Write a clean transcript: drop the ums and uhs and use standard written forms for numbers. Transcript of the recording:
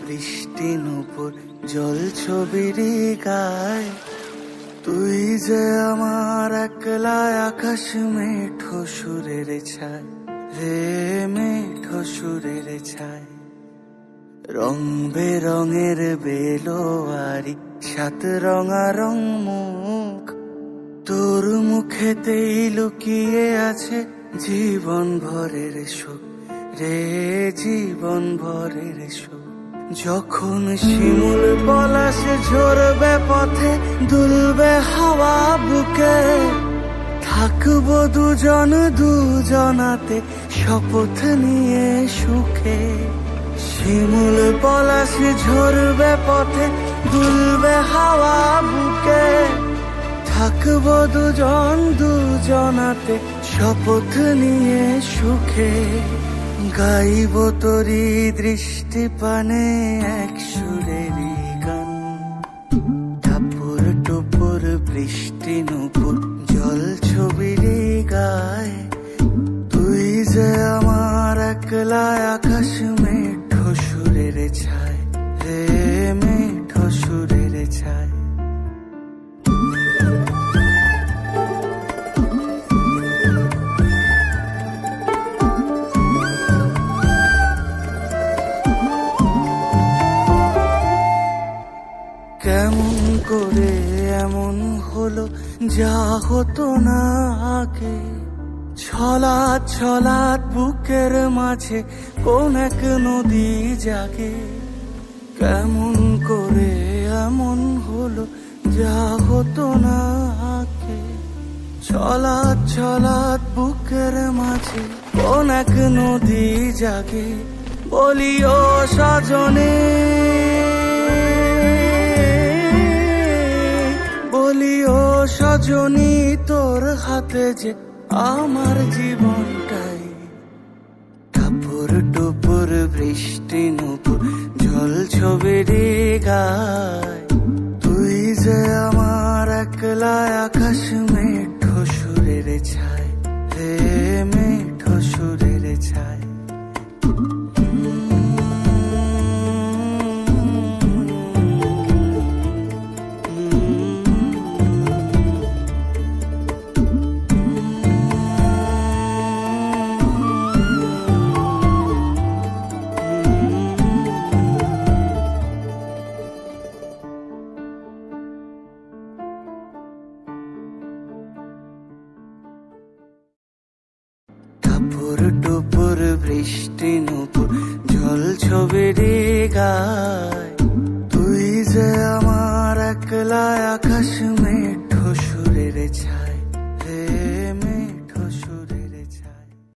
বৃষ্টি নুপুর জল ছবির গায়, তুই যে আমার একলা আকাশ মেঠো সুরের ছায় রে, মেঠো সুরের ছায়। রং বেরঙের বেলোয়ারি সাত রঙারং মুখ, তোর মুখেতেই লুকিয়ে আছে জীবন ভরের সুখ রে, জীবন ভরের সুখ। যখন শিমুল পলাশ ঝরবে পথে, দুলবে হাওয়া বুকে, থাকবো দুজন দুজনাতে শপথ নিয়ে সুখে। শিমুল পলাশ ঝরবে পথে, দুলবে হাওয়া বুকে, থাকবো দুজন দুজনাতে শপথ নিয়ে সুখে। গাইব তোরি দৃষ্টি পানে এক সুরেরই গান, টাপুর টুপুর বৃষ্টি নুপুর জল ছবির গায়, তুই যে আমার একলা আকাশ মেঠো সুরের ছায় রে, মেঠো সুরের ছায়। কেমন করে এমন হলো যা হতো না আগে, ছলাৎ ছলাৎ বুকের মাঝে কোন এক নদী জাগে। কেমন করে এমন হলো যা হতো না আগে, ছলাৎ ছলাৎ বুকের মাঝে কোন এক নদী জাগে। বলিও সজনে, বলিও সজনী, তোর হাতে যে আমার জীবনটাই। টাপুর টুপুর বৃষ্টি নুপুর জল ছবির গায়, তুই যে আমার একলা আকাশ মেঠো সুরের ছায় রে, মেঠো সুরের ছায়। টাপুর টুপুর বৃষ্টি নুপুর জল ছবির গায়, তুই যে আমার একলা আকাশ মেঠো সুরের ছায় রে।